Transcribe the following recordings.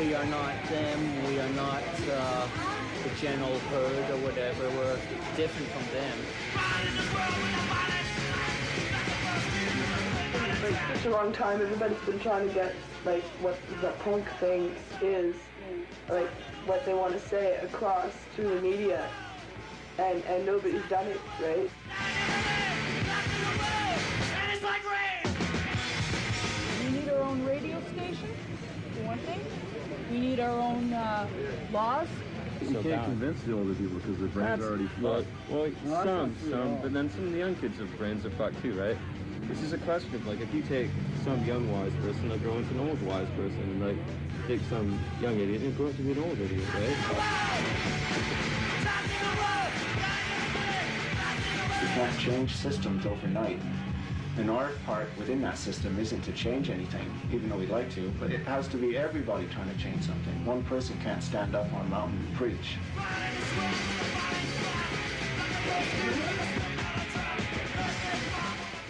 we are not them, we are not the general herd or whatever, we're different from them. Like, such a long time, everybody's been trying to get, like, what the punk thing is, like, what they want to say across through the media, and nobody's done it, right? We need our own radio station, for one thing. We need our own laws. You can't convince the older people because their brains are already fucked. Well, some, but then some of the young kids' brains are fucked too, right? This is a question of, like, if you take some young wise person, they'll grow into an old wise person, and, like, take some young idiot and grow up to be an old idiot, right? You can't change systems overnight. And our part within that system isn't to change anything, even though we'd like to, but it has to be everybody trying to change something. One person can't stand up on a mountain and preach.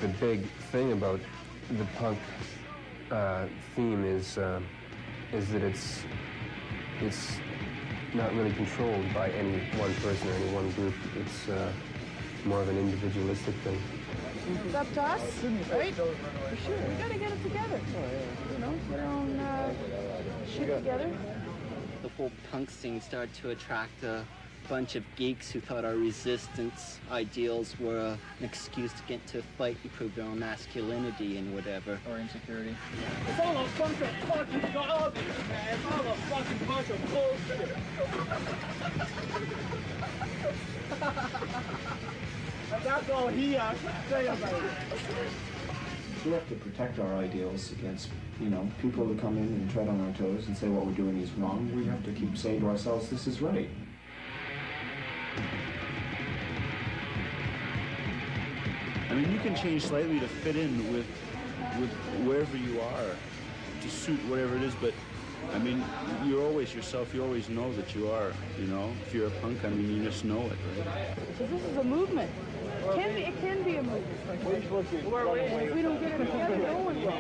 The big thing about the punk theme is that it's not really controlled by any one person or any one group. It's more of an individualistic thing. It's up to us, right? For sure. We gotta get it together. You know, get our own shit together. The whole punk scene started to attract a bunch of geeks who thought our resistance ideals were an excuse to get into a fight and prove their own masculinity and whatever. Or insecurity. It's all a bunch of fucking garbage, man. It's all a fucking bunch of bullshit. That's all he has to say about it. We have to protect our ideals against, you know, people who come in and tread on our toes and say what we're doing is wrong. We have to keep saying to ourselves, this is right. I mean, you can change slightly to fit in with wherever you are, to suit whatever it is, but I mean, you're always yourself, you always know that you are, you know? If you're a punk, I mean, you just know it, right? So this is a movement. It can be a movement. If we don't get it together, no one will.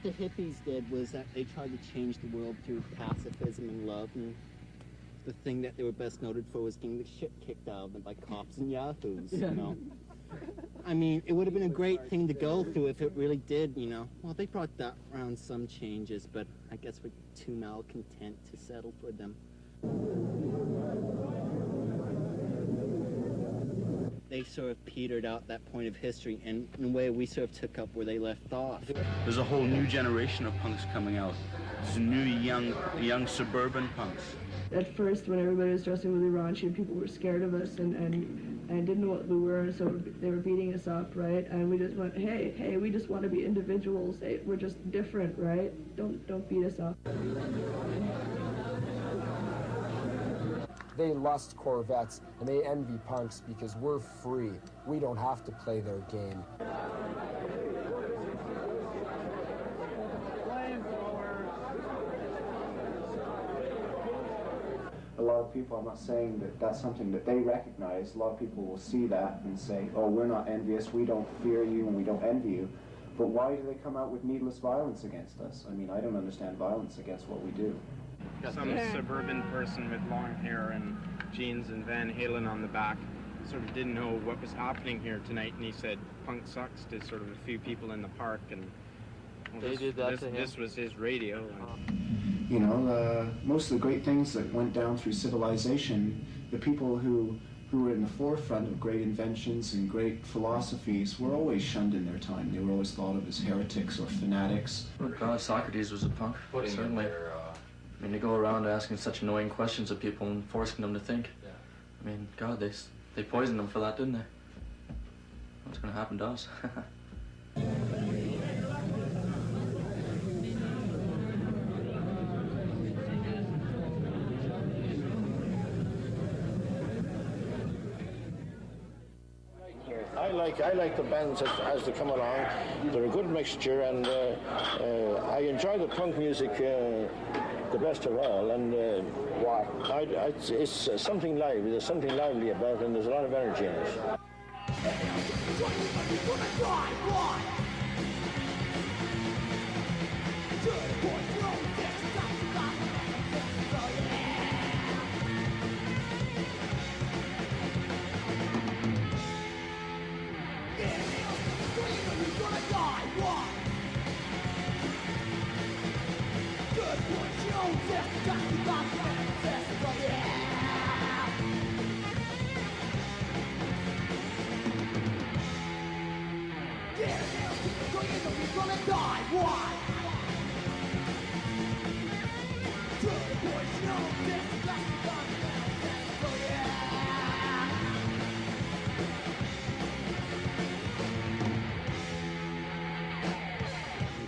what the hippies did was that they tried to change the world through pacifism and love, and the thing that they were best noted for was getting the shit kicked out of them by cops and yahoos, you know. I mean, it would have been a great thing to go through if it really did, you know. Well, they brought that around some changes, but I guess we're too malcontent to settle for them. They sort of petered out that point of history, and in a way we sort of took up where they left off. There's a whole new generation of punks coming out. There's new young suburban punks. At first, when everybody was dressing really raunchy and people were scared of us and didn't know what we were, and so they were beating us up, right? And we just went, hey, we just want to be individuals. Hey, we're just different, right? Don't beat us up. They lust Corvettes and they envy punks because we're free. We don't have to play their game. A lot of people, I'm not saying that that's something that they recognize. A lot of people will see that and say, oh, we're not envious, we don't fear you and we don't envy you. But why do they come out with needless violence against us? I mean, I don't understand violence against what we do. Some suburban person with long hair and jeans and Van Halen on the back sort of didn't know what was happening here tonight, and he said punk sucks to sort of a few people in the park, and well, they did that to him. This was his radio. You know, most of the great things that went down through civilization, the people who were in the forefront of great inventions and great philosophies were always shunned in their time. They were always thought of as heretics or fanatics. Well, God, Socrates was a punk, certainly. I mean, to go around asking such annoying questions of people and forcing them to think. Yeah. I mean, God, they poisoned them for that, didn't they? What's going to happen to us? I like the bands as they come along. They're a good mixture, and I enjoy the punk music the best of all. And it's something lively. There's something lively about it, and there's a lot of energy in it.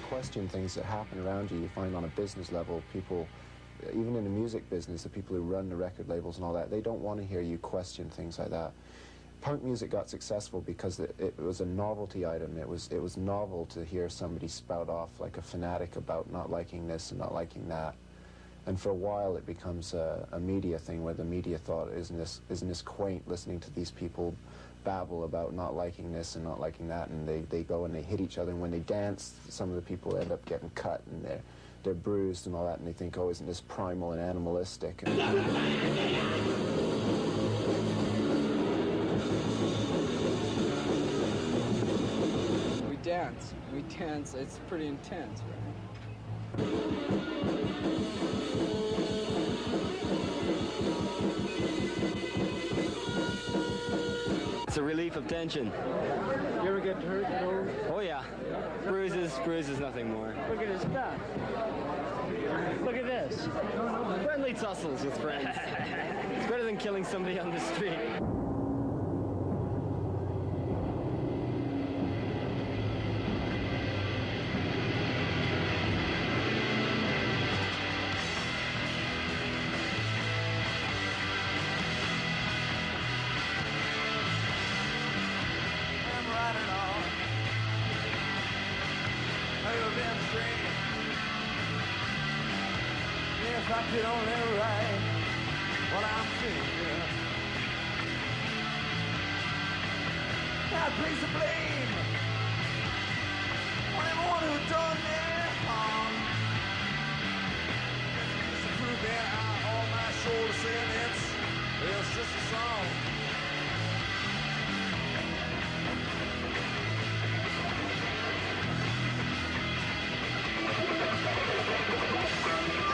Question things that happen around you. You find on a business level, people, even in the music business, the people who run the record labels and all that, they don't want to hear you question things like that. Punk music got successful because it was a novelty item. It was novel to hear somebody spout off like a fanatic about not liking this and not liking that. And for a while it becomes a media thing where the media thought, isn't this quaint, listening to these people babble about not liking this and not liking that, and they go and they hit each other, and when they dance, some of the people end up getting cut and they're bruised and all that, and they think, oh, isn't this primal and animalistic? We dance, it's pretty intense, right? It's a relief of tension. You ever get hurt? Oh yeah. Bruises, nothing more. Look at his back. Look at this. Friendly tussles with friends. It's better than killing somebody on the street. If I could only write what I'm feeling, I'd place the blame on everyone who done me control the sentence. It's just a song.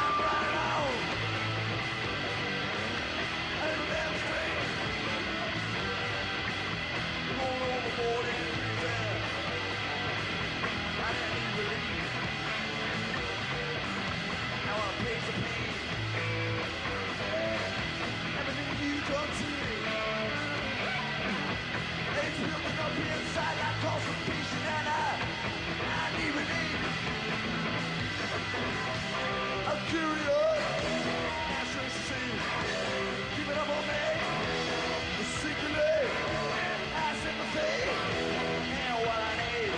I'm running on. And them straight. Going overboard in the air. I didn't even believe. Now I pay to pay. Everything you done to me. It's building up inside like constipation, and I need relief. I'm curious, answering to see. Keep it up on me. Secretly, I sympathy. And what I need.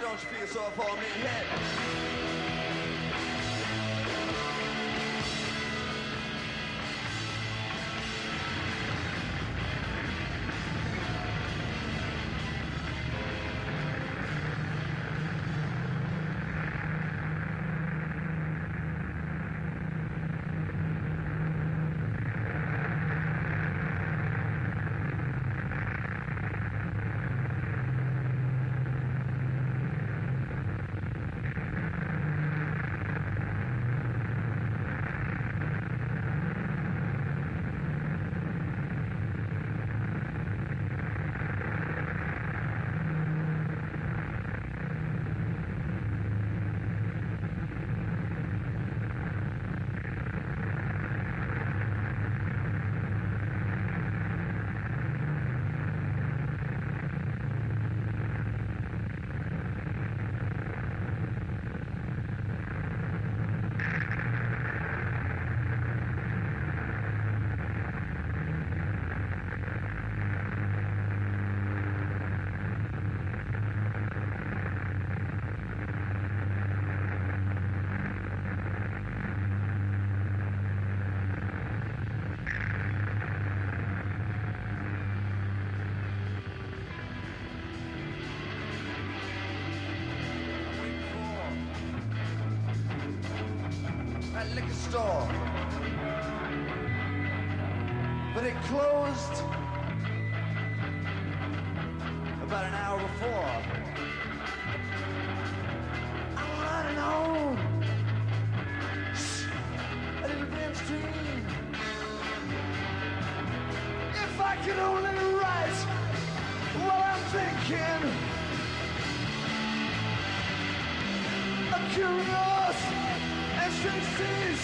Don't you feel so for me head? Liquor store, but it closed about an hour before. I'm running home. I didn't damn stream. If I could only write what I'm thinking, I'm curious. And strange seas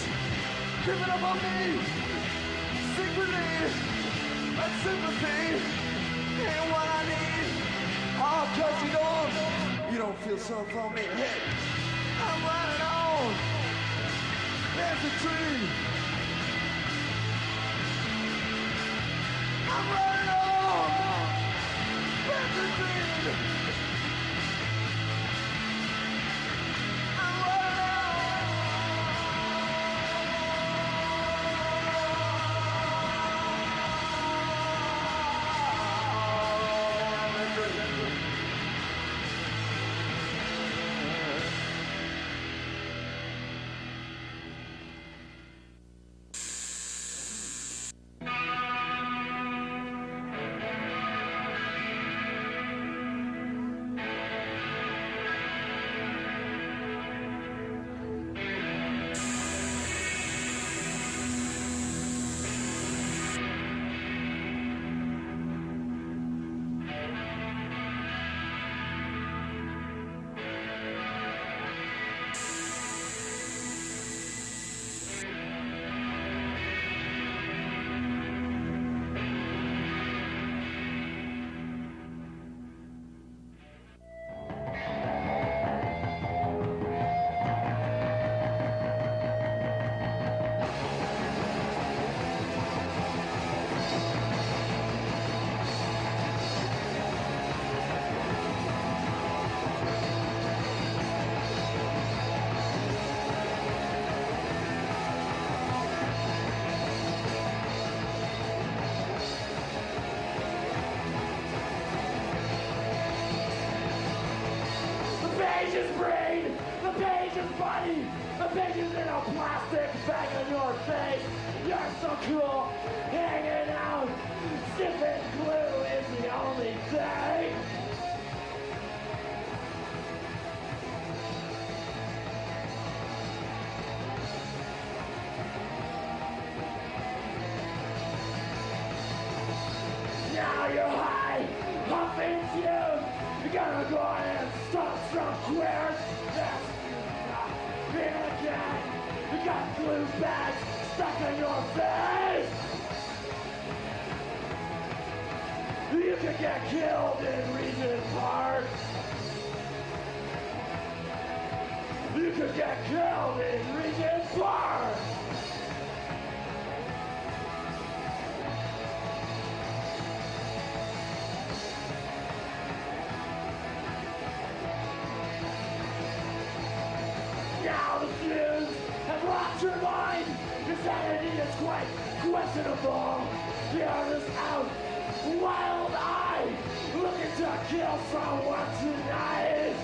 creeping up on me. Secretly, and sympathy ain't what I need. Oh, 'cause you don't feel so for me. Hey, I'm running on. There's a tree. I'm running on. There's a tree. The page is funny. The page is in a plastic bag on your face. You're so cool, hanging out. Sipping glue is the only thing. Now you're high, huffing fumes. You're gonna go and stop some queers. Yes, here again. You got glue bags stuck in your face. You could get killed in Regent Park. You could get killed in Regent Park. Now the fuse has lost your mind. Your sanity is quite questionable. Hear this out, wild eye, looking to kill someone tonight.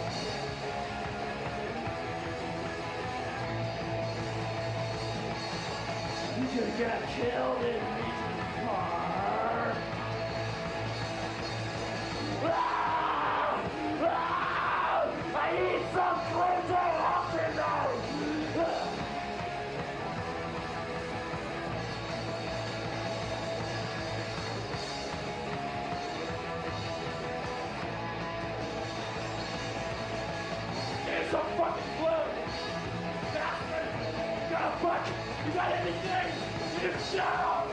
You could get killed in Regent Park. Ah! Ah! I need some cleansing after night. Need some fucking glue. Bastard. You got a buck. You got anything? You shut up.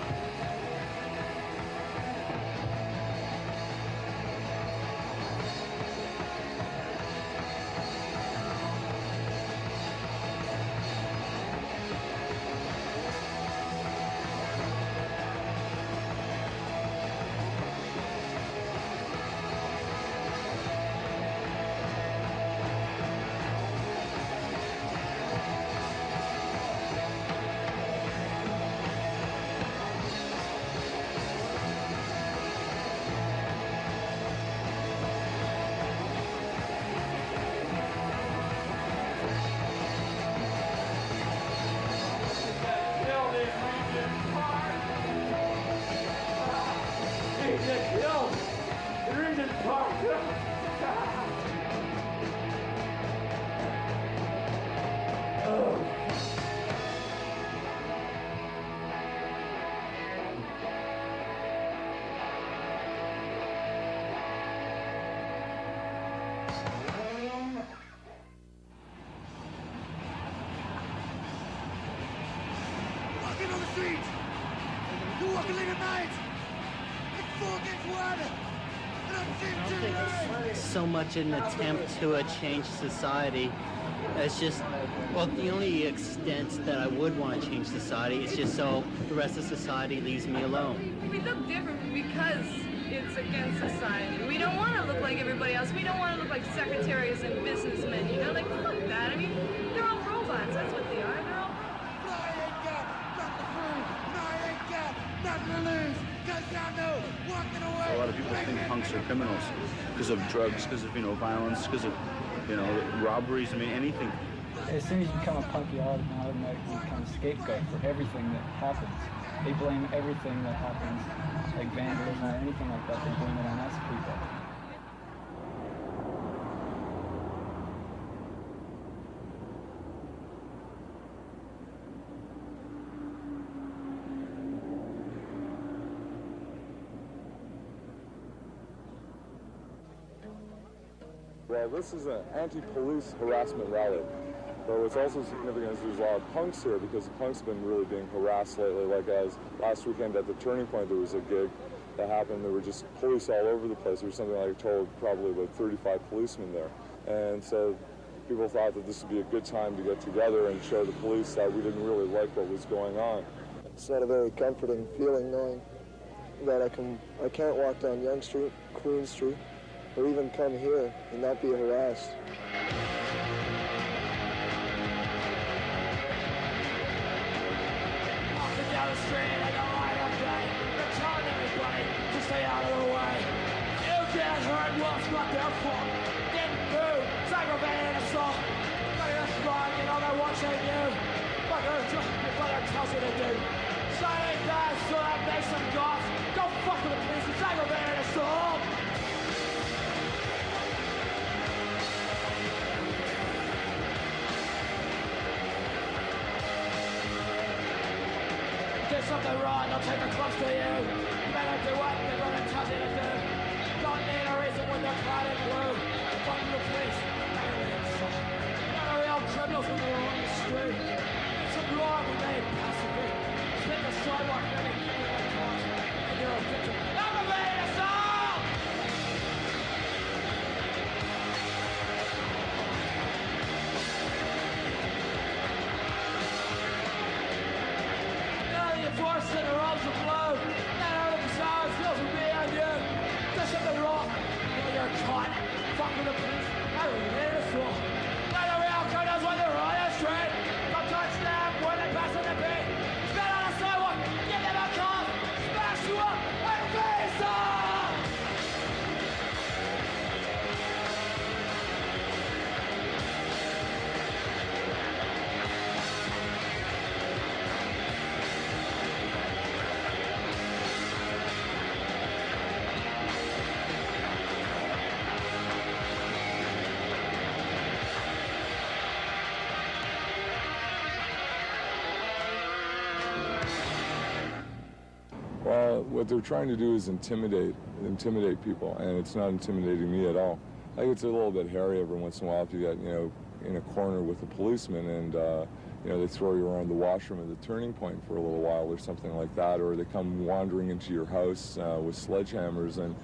Walking on the streets. You're walking late at night. It's 4 against 1. I don't think it's so much an attempt to change society. It's just, well, the only extent that I would want to change society is just so the rest of society leaves me alone. We look different because it's against society. We don't want to look like everybody else. We don't want to look like secretaries and businessmen, you know? Like, fuck that. I mean, they're all robots. That's what they are. They're all... A lot of people think punks are criminals because of drugs, because of, violence, because of, robberies. I mean, anything. As soon as you become a punk, you automatically become a scapegoat for everything that happens. They blame everything that happens, like vandalism or anything like that. They blame it on us people. Well, this is an anti-police harassment rally. But what's also significant is there's a lot of punks here because the punks have been really being harassed lately. Like as last weekend at the Turning Point, there was a gig that happened. There were just police all over the place. There was something like told probably about 35 policemen there. And so people thought that this would be a good time to get together and show the police that we didn't really like what was going on. It's not a very comforting feeling knowing that I can't walk down Yonge Street, Queen Street, or even come here and not be harassed. Walking down the street like a light of day, they're telling everybody to stay out of the way. You get hurt, well, it's not their fault. Getting food, it's aggravated assault. But you're fun, you know they're watching you. But they're tossing a dude. Saying that so that makes them goths. Go fuck with the police, it's aggravated assault. Do something wrong, they'll take the clubs to you. Better do what they're gonna tell you to do. Don't need a reason when they're clad in blue. Fuck the police, not a real criminals when they're on the street. Some law we made passively. Spit the sidewalk, maybe give you that cause. And you're a victim. Aggravated assault! Now you're forced in the roles of blue. Not out of the sound feels with me and you. Do something wrong. You know you're caught. Fuck with the police. Aggravated assault. Not a real criminals when they're on the street. Don't touch them when they pass on the beat. Spit on the sidewalk. Give them a call. Smash you up. Aggravated assault! Well, what they're trying to do is intimidate people, and it's not intimidating me at all. I think it's a little bit hairy every once in a while if you get, in a corner with a policeman and, they throw you around the washroom at the turning point for a little while or something like that, or they come wandering into your house with sledgehammers and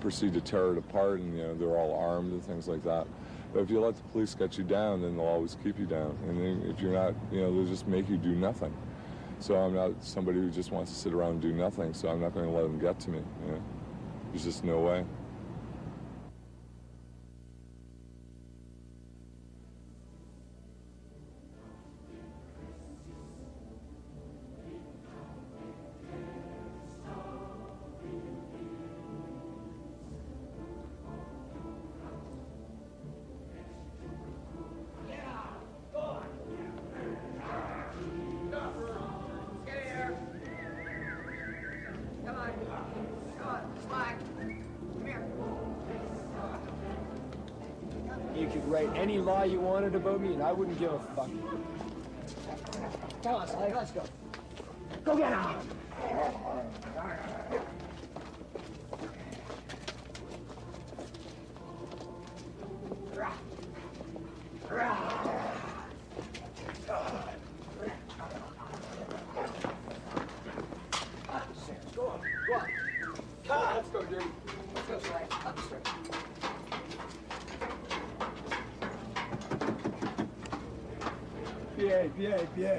proceed to tear it apart, and, they're all armed and things like that. But if you let the police get you down, then they'll always keep you down. And then if you're not, they'll just make you do nothing. So I'm not somebody who just wants to sit around and do nothing, so I'm not going to let them get to me. There's just no way. You could write any lie you wanted about me, and I wouldn't give a fuck. Come on, Slag, let's go. Go get him! Go on. Come on, let's go, dude. Let's go, Slag. Up the stairs. Behave.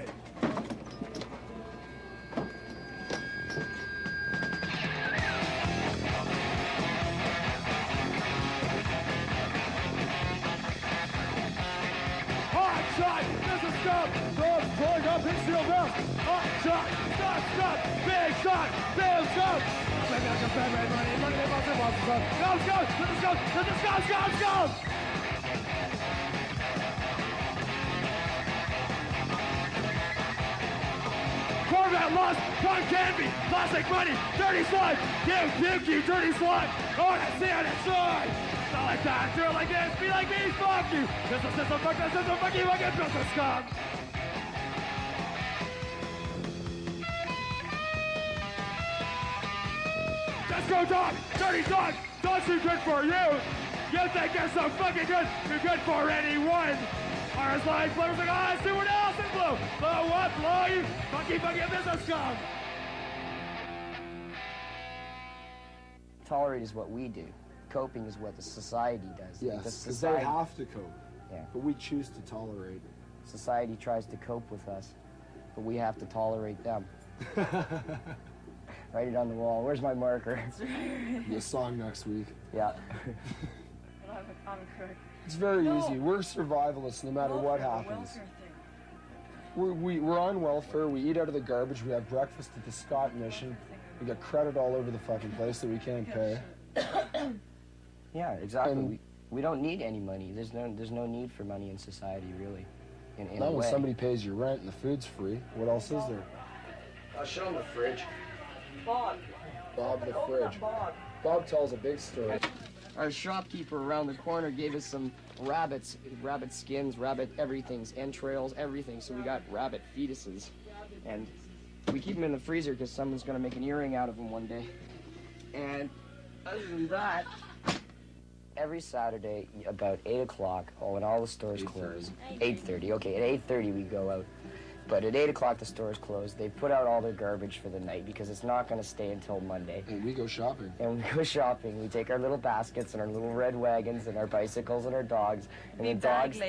Hot shot! This is stop! Dogs pulling up his steel belt! Hot shot! Stop! Big shot! Big shot! Maybe I can bad red money! Let's go! Corvette lost! Punk Canby! Plastic money! Dirty slime! You dirty slime! Oh, that's the other side! Not like that! Do it like this! Be like me! Fuck you! This is system! Fuck the system! Fuck you! Fucking business scum! Let's go, dog! Dirty dog! Dog's too good for you! You think you're so fucking good? You're good for anyone! Ours like players like, I see what else in blue! Blow what? Blow you! Fucking business scum! Tolerate is what we do. Coping is what the society does. Yes, because they have to cope. Yeah. But we choose to tolerate. Society tries to cope with us, but we have to tolerate them. Write it on the wall. Where's my marker? Be a song next week. Yeah. It's very easy. We're survivalists no matter what happens. We're on welfare. We eat out of the garbage. We have breakfast at the Scott Mission. We get credit all over the fucking place that we can't pay. Yeah, exactly. We don't need any money. There's no need for money in society, really. in a Not when way. somebody pays your rent and the food's free. What else is there? I'll show them the fridge. Bob. Bob the Open fridge. up Bob. Bob tells a big story. Our shopkeeper around the corner gave us some rabbits, rabbit skins, rabbit everything's, entrails, everything. So we got rabbit fetuses. And we keep them in the freezer because someone's going to make an earring out of them one day. And other than that, every Saturday about 8 o'clock, when all the stores close, 8:30. Okay, at 8:30 we go out. But at 8 o'clock the stores close. They put out all their garbage for the night because it's not going to stay until Monday. And we go shopping. And we go shopping. We take our little baskets and our little red wagons and our bicycles and our dogs. And the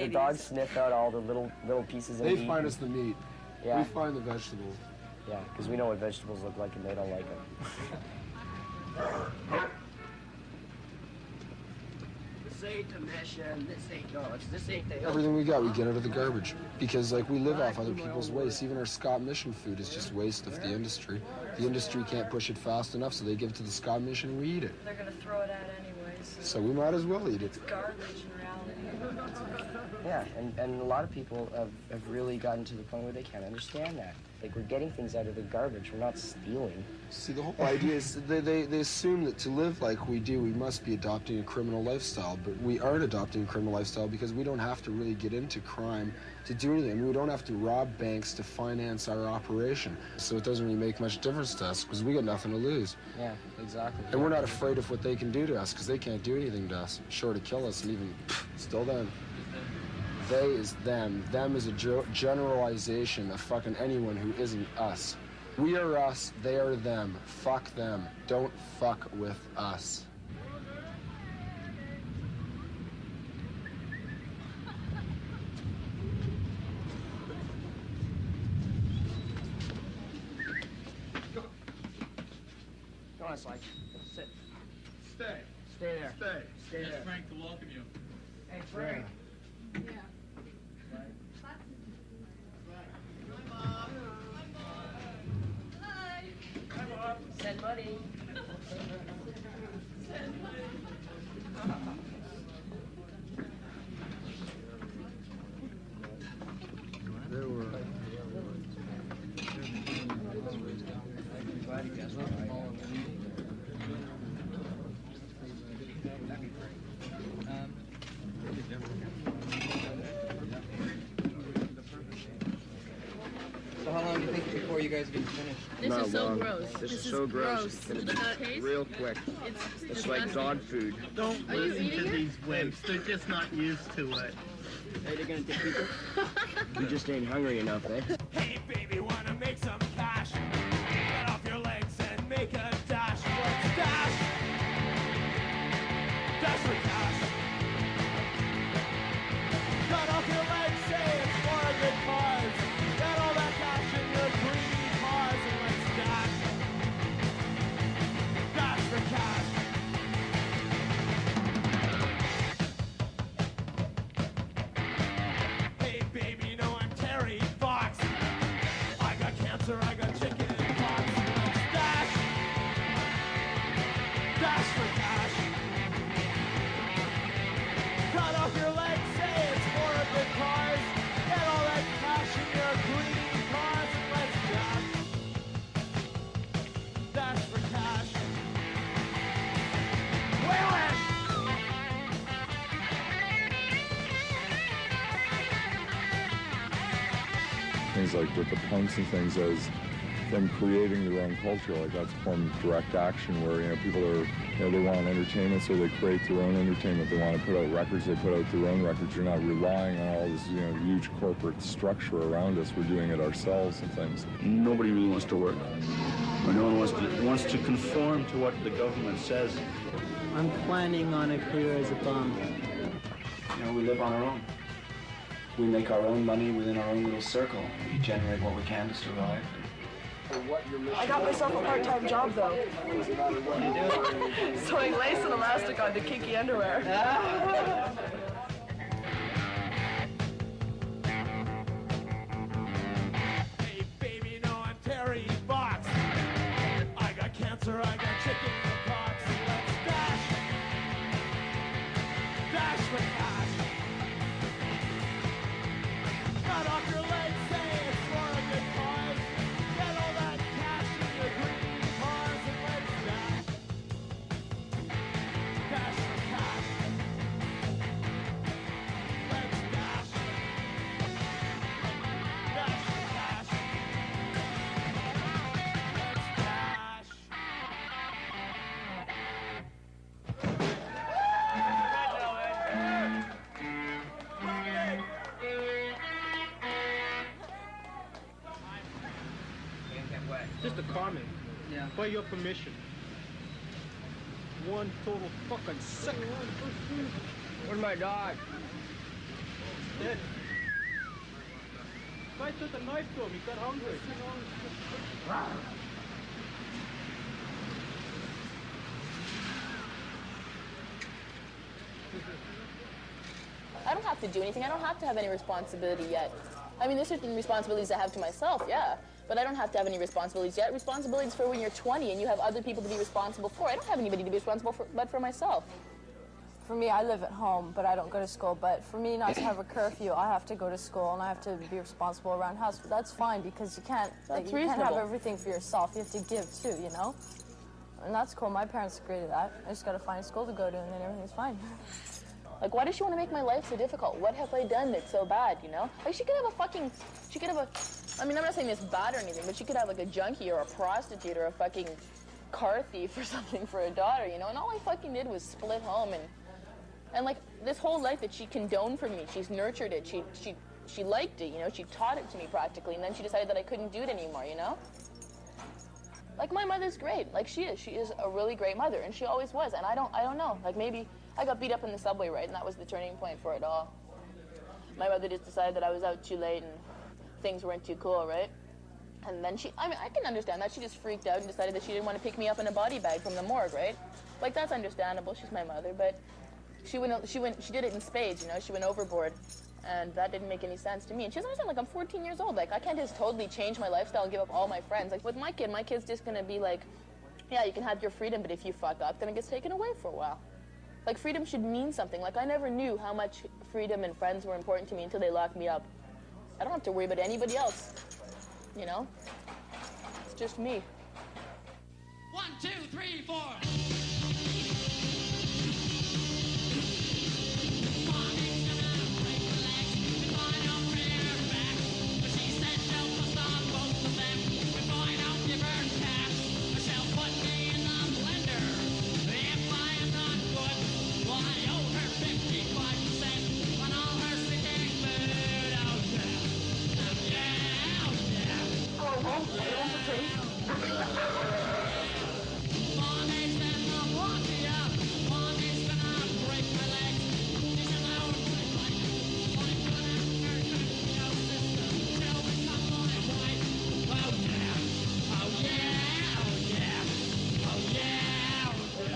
dogs sniff out all the little pieces of meat. They find us the meat. Yeah. We find the vegetables. Yeah, because we know what vegetables look like and they don't like them. This ain't the mission, this ain't dogs, this ain't the... Everything we got, we get out of the garbage. Because, like, we live off other people's waste. Even our Scott Mission food is just waste of the industry. The industry can't push it fast enough, so they give it to the Scott Mission and we eat it. They're gonna throw it out anyways. So we might as well eat it. It's garbage in reality. Yeah, and a lot of people have really gotten to the point where they can't understand that. Like, we're getting things out of the garbage, we're not stealing. See, the whole idea is they assume that to live like we do, we must be adopting a criminal lifestyle, but we aren't adopting a criminal lifestyle because we don't have to really get into crime to do anything. We don't have to rob banks to finance our operation. So it doesn't really make much difference to us because we got nothing to lose. Yeah, exactly. And we're not afraid of what they can do to us because they can't do anything to us, short of kill us, and even still then. They is them. Them is a generalization of fucking anyone who isn't us. We are us, they are them. Fuck them. Don't fuck with us. Go on, Sly. Sit. Stay. Stay there. Stay. Stay there. Ask Frank to welcome you. Hey, Frank. Send money. Send money. There were... So how long do you think before you guys get finished? This is so gross. This is so gross. It's gonna be real quick. It's like dog food. Don't listen to these wimps. They're just not used to it. Hey, they're gonna take people? You just ain't hungry enough, eh? Hey, baby, wanna make some cash? Get off your legs and make a dash. What's dash? Dash for cash. Cut off your legs, say it's for a good cause. Get all that cash in your greedy paws and let's dash. Dash for cash. Hey, baby, no, I'm Terry Fox. I got cancer, I got chicken and pox. Let's dash. Dash for cash. Cut off your legs, say it's for a good cause. Get all that cash in your greedy paws and let's dash. Dash for cash. Whalen! Things like with the punks and things as them creating their own culture, like that's one direct action where, people are, they want entertainment, so they create their own entertainment. They want to put out records, they put out their own records. You're not relying on all this, huge corporate structure around us. We're doing it ourselves and things. Nobody really wants to work. Or no one wants to conform to what the government says. I'm planning on a career as a bum. We live on our own. We make our own money within our own little circle. We generate what we can to survive. I got myself a part-time job though. Sewing lace and elastic onto kinky underwear. Hey, baby, no, I'm Terry Fox. I got cancer, I got chicken and pox. Let's dash. Dash for cash. Cut comment. Yeah. By your permission. One total fucking sick. Where's my dog? Dead. Guy took a knife to him. He got hungry. I don't have to do anything. I don't have to have any responsibility yet. I mean, there's certain responsibilities I have to myself, yeah. But I don't have to have any responsibilities yet. Responsibilities for when you're 20 and you have other people to be responsible for. I don't have anybody to be responsible for but for myself. For me, I live at home, but I don't go to school. But for me not to have a curfew, I have to go to school and I have to be responsible around house. But that's fine because you can't, like, you can't have everything for yourself. You have to give too, you know? And that's cool. My parents agreed to that. I just got to find a school to go to and then everything's fine. Like, why does she want to make my life so difficult? What have I done that's so bad, you know? Like, she could have I mean, I'm not saying this bad or anything, but she could have, like, a junkie or a prostitute or a fucking car thief or something for a daughter, you know? And all I fucking did was split home and like, this whole life that she condoned for me, she's nurtured it, she liked it, you know? She taught it to me practically, and then she decided that I couldn't do it anymore, you know? Like, my mother's great. Like, she is a really great mother, and she always was, and I don't know. Like, maybe I got beat up in the subway, right, and that was the turning point for it all. My mother just decided that I was out too late and things weren't too cool, right? And then I mean, I can understand that. She just freaked out and decided that she didn't want to pick me up in a body bag from the morgue, right? Like, that's understandable. She's my mother, but she did it in spades, you know? She went overboard, and that didn't make any sense to me. And she doesn't understand, like, I'm 14 years old. Like, I can't just totally change my lifestyle and give up all my friends. Like, with my kid's just gonna be like, yeah, you can have your freedom, but if you fuck up, then it gets taken away for a while. Like, freedom should mean something. Like, I never knew how much freedom and friends were important to me until they locked me up. I don't have to worry about anybody else, you know? It's just me. 1, 2, 3, 4.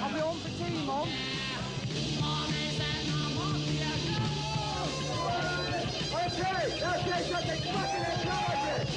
I'll be home for tea, Mom. Okay, shut the fucking intelligence!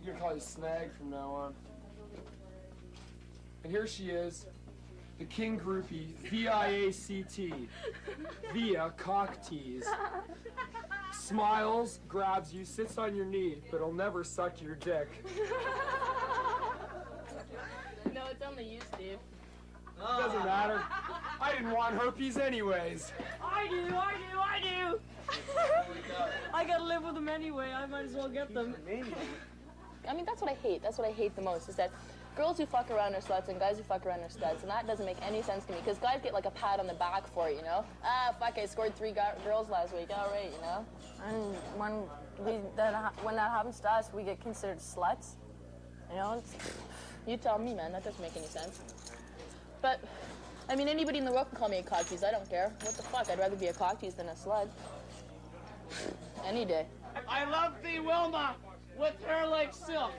You can call you Snag from now on. And here she is, the king groupie, V-I-A-C-T, via cock tease. Smiles, grabs you, sits on your knee, but he'll never suck your dick. No, it's only you, Steve. Doesn't matter. I didn't want herpes anyways. I do. I gotta live with them anyway. I might as well get them. I mean, that's what I hate. That's what I hate the most, is that girls who fuck around are sluts and guys who fuck around are studs, and that doesn't make any sense to me, because guys get like a pat on the back for it, you know? Ah, fuck, I scored 3 girls last week, all right, you know? And when that happens to us, we get considered sluts. You know? You tell me, man. That doesn't make any sense. But, I mean, anybody in the world can call me a cock tease. I don't care. What the fuck? I'd rather be a cock tease than a slut. Any day. I love thee, Wilma, with hair like silk,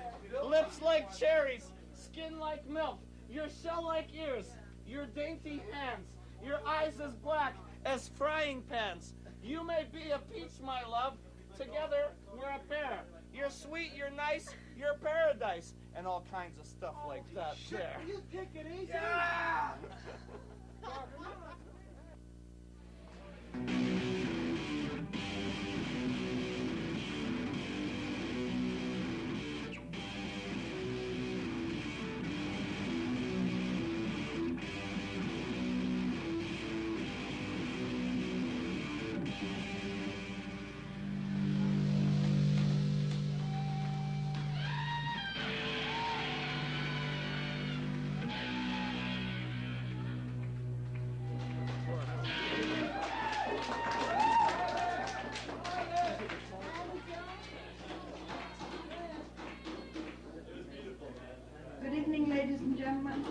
lips like cherries, skin like milk, your shell-like ears, your dainty hands, your eyes as black as frying pans. You may be a peach, my love. Together, we're a pair. you're sweet, you're nice, you're paradise, and all kinds of stuff like that. Shit, there. you take it easy. Yeah! Good evening, ladies and gentlemen.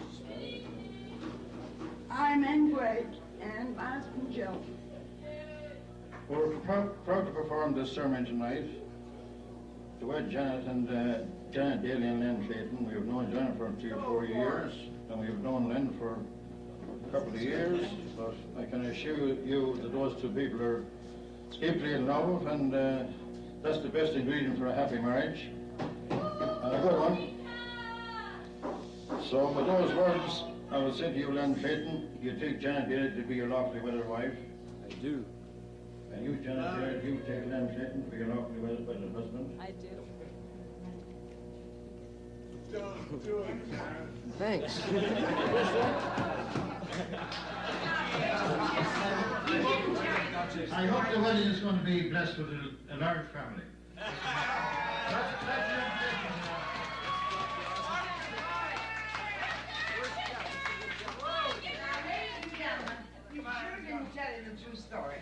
I'm Ann Gray, and my husband Joe. We're proud to perform this sermon tonight. To Ed Janet and Janet Daly and Lynn Clayton. We have known Janet for 3 or 4 years, and we have known Lynn for a couple of years. But I can assure you that those two people are deeply in love, and that's the best ingredient for a happy marriage. And a good one. So with those words, I will say to you, Lynn Clayton, you take Janet Daly to be your lawfully wedded wife. I do. And you, Janet Daly, you take Lynn Clayton to be your lawfully wedded husband. I do. Thanks. I hope the wedding is going to be blessed with a large family. You sure didn't tell you the true story.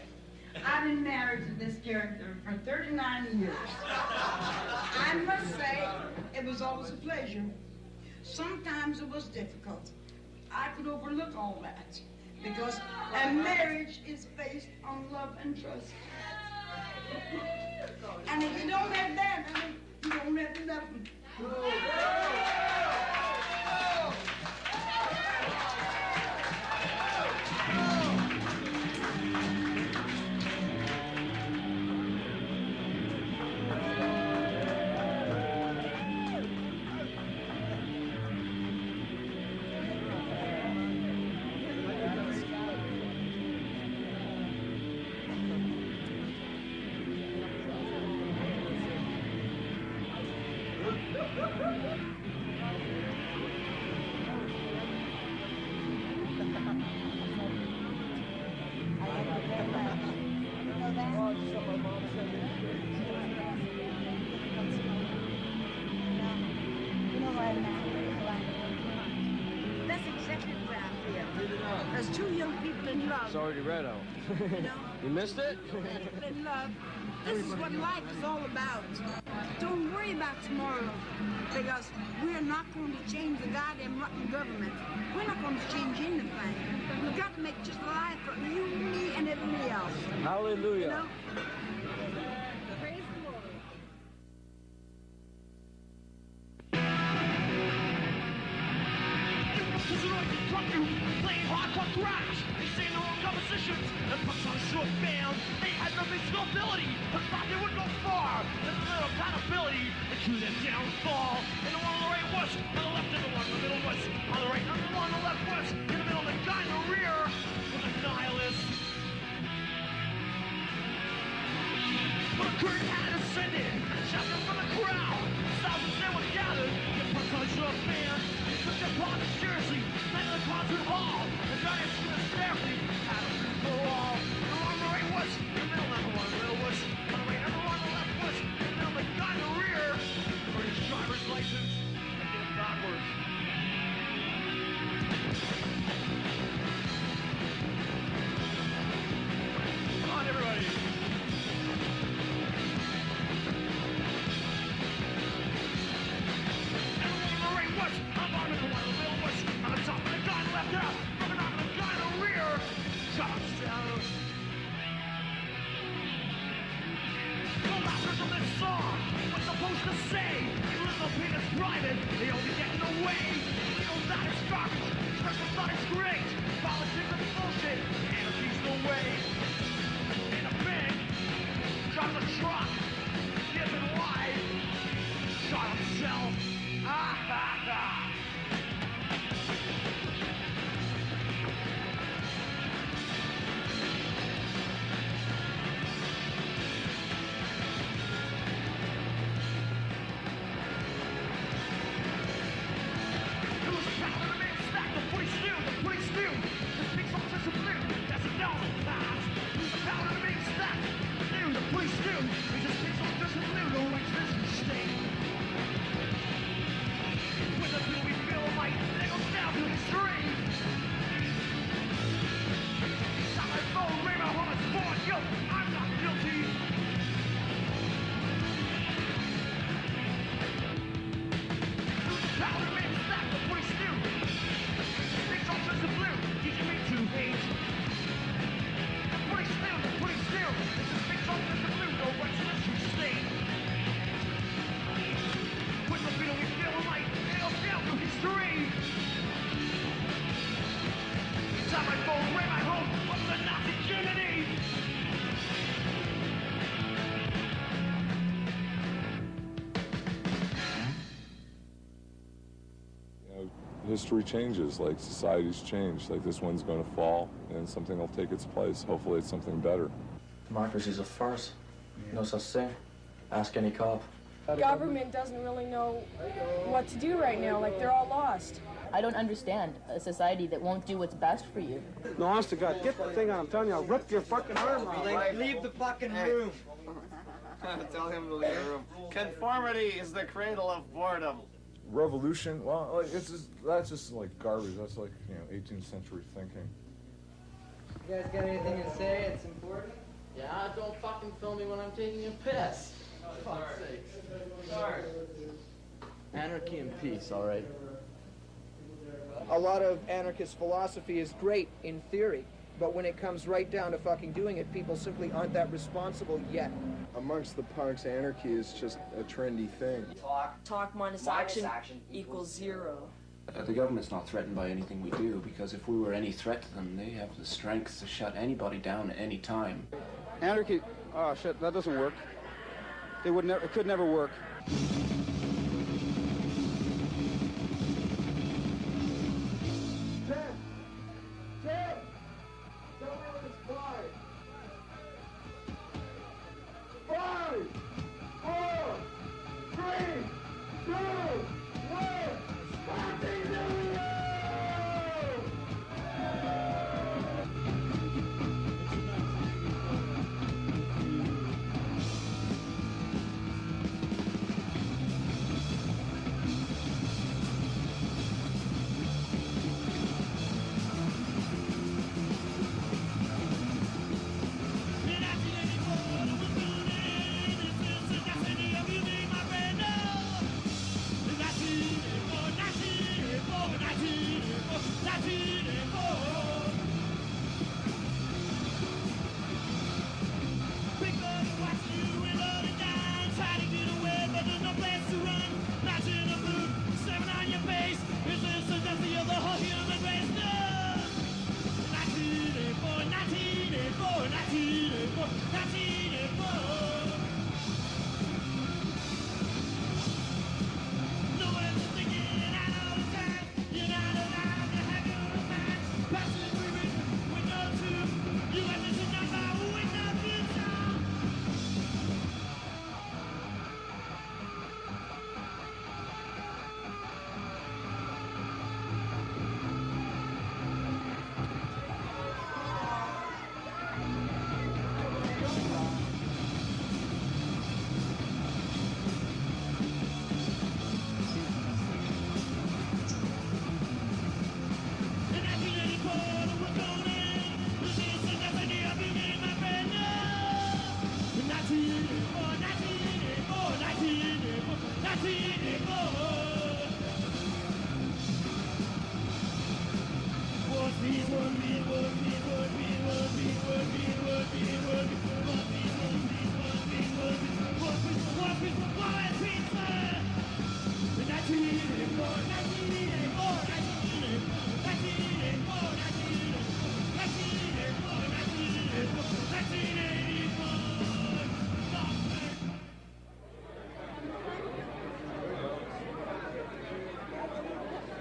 I've been married to this character for 39 years. I must say, it was always a pleasure. Sometimes it was difficult. I could overlook all that because a marriage is based on love and trust. And if you don't have that, I mean, you don't have nothing. That's exactly where I feel. There's two young people in love. It's already read out. You know? You missed it? In love. This is what life is all about. Don't worry about tomorrow, because we're not going to change the goddamn rotten government. We're not going to change anything. We've got to make just life for you, me, and everybody else. Hallelujah. You know? Playing hardcore thrash, they say their own compositions and punch on a short band. They had no musical ability, but thought they would go far. There's a little accountability to their downfall. And the one on the right was, on the left and the one in the middle was, on the right and the one on the left was, in the middle the guy in the rear was a nihilist. But the curtain had ascended, shouting from the crowd. Thousands they were gathered, the punch on a short band. They took their part seriously, night in the concert hall. The giants stood hysterically, had a for all. The one on the right was, in the middle, and the one in the middle was, on the right and the one on the left was, in the middle, the guy in the rear. For his driver's license, and did it backwards. history changes, like societies change. Like this one's going to fall and something will take its place. Hopefully it's something better. Democracy's a farce. No such thing. Ask any cop. Government doesn't really know what to do right now. Like, they're all lost. I don't understand a society that won't do what's best for you. No, honest to God, get the thing on. I'm telling you, I'll rip your fucking arm out. Leave the fucking room. Tell him to leave the room. Conformity is the cradle of boredom. Revolution? Well, like, that's just like garbage. That's like, 18th century thinking. You guys got anything to say? It's important. Yeah, don't fucking film me when I'm taking a piss. For fuck's sake. Sorry. Anarchy and peace, all right? A lot of anarchist philosophy is great in theory, but when it comes right down to fucking doing it, people simply aren't that responsible yet. Amongst the punks, anarchy is just a trendy thing. Talk minus action equals zero. The government's not threatened by anything we do, because if we were any threat to them, they have the strength to shut anybody down at any time. Anarchy, oh shit, that doesn't work. It could never work.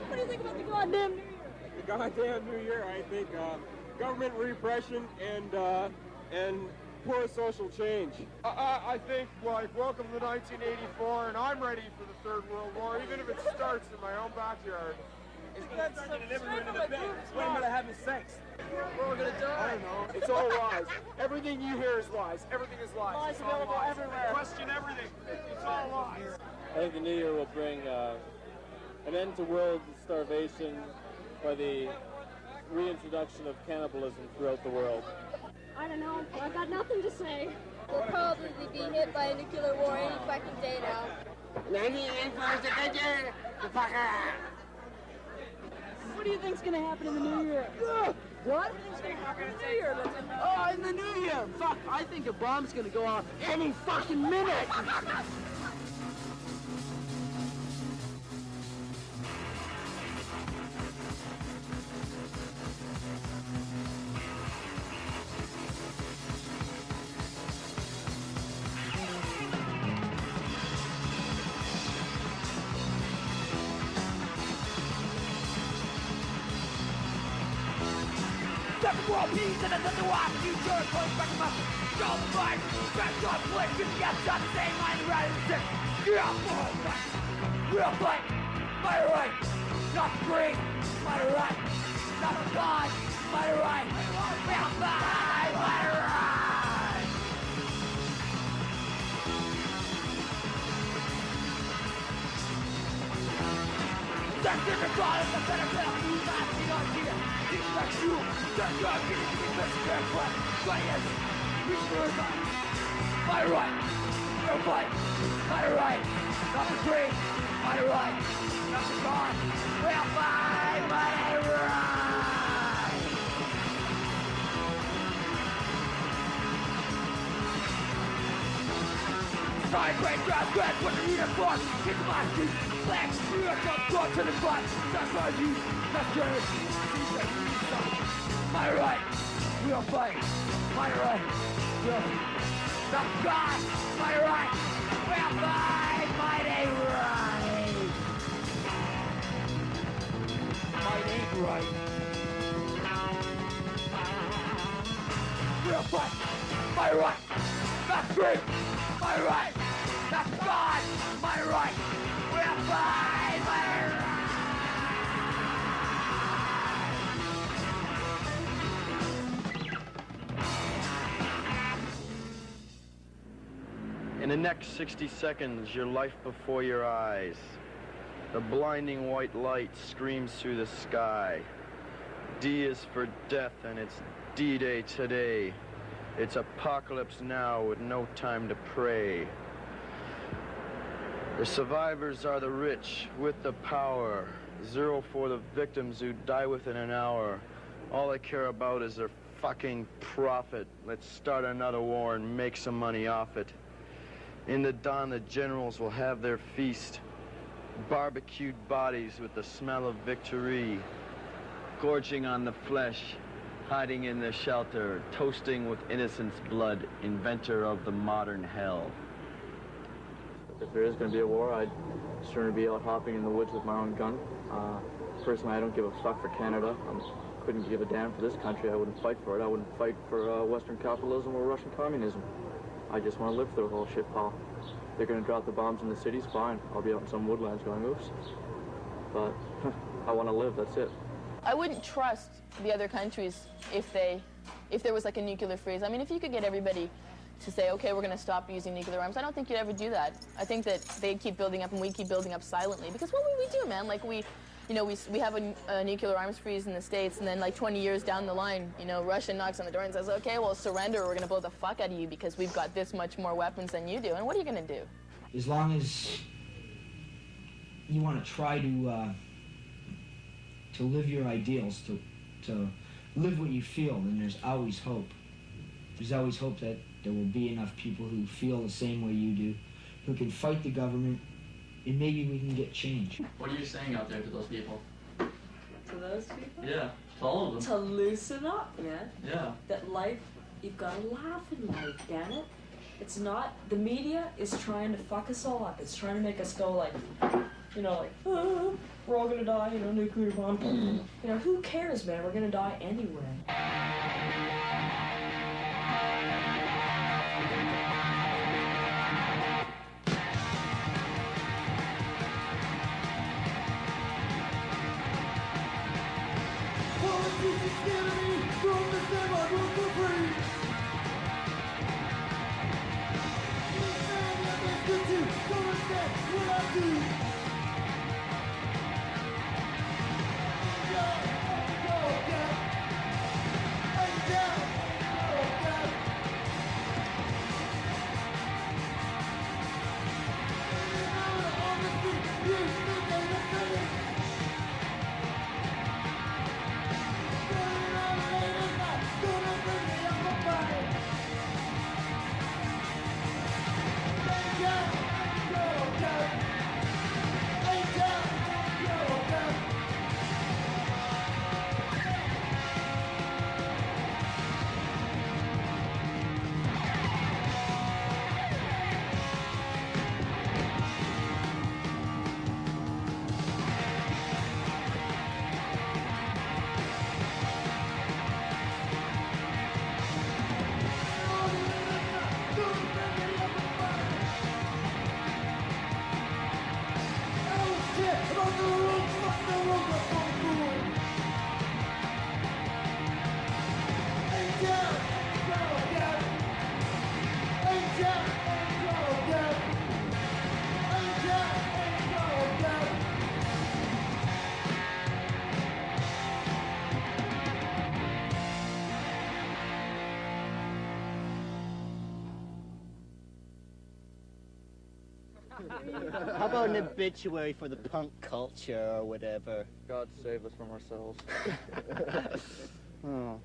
What do you think about the goddamn New Year? The goddamn New Year, I think government repression and poor social change. I think, like, welcome to 1984, and I'm ready for the Third World War, even if it starts in my own backyard. It's starting to never in the bed. When am I having sex? We're all gonna die. I don't know. It's all lies. Everything you hear is lies. Everything is lies. Lies available everywhere. Question everything. It's all lies. I think the new year will bring an end to world starvation by the reintroduction of cannibalism throughout the world. I don't know. I've got nothing to say. We'll probably be hit by a nuclear war any fucking day now. What do you think's gonna happen in the New Year? What? Everything's gonna happen in the New Year. Oh, in the New Year! Fuck, I think a bomb's gonna go off any fucking minute! Back to world peace and another wild future. Going back to my soul fight. Back to our place. If you have the same mind rather than sick. Yeah, we'll fight. My right. Not free. My right. Not a God. My right. We'll fight. My right. That's in the God of the better tell you not the idea. It's like you. That's not getting to be best care for. But yes, we should not. My right. We'll fight. My right. Not the free. My right. Not the God. We'll fight. My right. Side great grass, what the reader for? Kick my street, black, real jump, go to the front. That's my youth, that's generation. My right, we'll fight. My right, we'll stop God. My right, we'll fight. Mine ain't right. Mine ain't right. We'll fight. My right, that's great. My right, that's God. My right, we'll fight. My right. In the next 60 seconds, your life before your eyes. The blinding white light screams through the sky. D is for death, and it's D-Day today. It's apocalypse now with no time to pray. The survivors are the rich with the power. 0 for the victims who die within an hour. All they care about is their fucking profit. Let's start another war and make some money off it. In the dawn, the generals will have their feast. Barbecued bodies with the smell of victory. Gorging on the flesh. Hiding in the shelter, toasting with innocent's blood, inventor of the modern hell. If there is going to be a war, I'd sooner be out hopping in the woods with my own gun. Personally, I don't give a fuck for Canada. I couldn't give a damn for this country. I wouldn't fight for it. I wouldn't fight for Western capitalism or Russian communism. I just want to live through the whole shit, pal. They're going to drop the bombs in the cities, fine. I'll be out in some woodlands going, oops. But I want to live, that's it. I wouldn't trust the other countries if there was like a nuclear freeze. I mean, if you could get everybody to say, okay, we're going to stop using nuclear arms, I don't think you'd ever do that. I think that they'd keep building up and we'd keep building up silently. Because what would we do, man? Like we have a nuclear arms freeze in the States, and then like 20 years down the line, Russia knocks on the door and says, okay, well, surrender or we're going to blow the fuck out of you because we've got this much more weapons than you do. And what are you going to do? As long as you want to try to live your ideals, to live what you feel, then there's always hope. There's always hope that there will be enough people who feel the same way you do, who can fight the government, and maybe we can get change. What are you saying out there to those people? To those people? Yeah, to all of them. To loosen up, man. Yeah. That life, you've got to laugh in life, damn it. It's not, the media is trying to fuck us all up. It's trying to make us go like, oh, we're all gonna die, nuclear bomb. Who cares, man? We're gonna die anyway. How about an obituary for the punk culture or whatever? God save us from ourselves. Oh.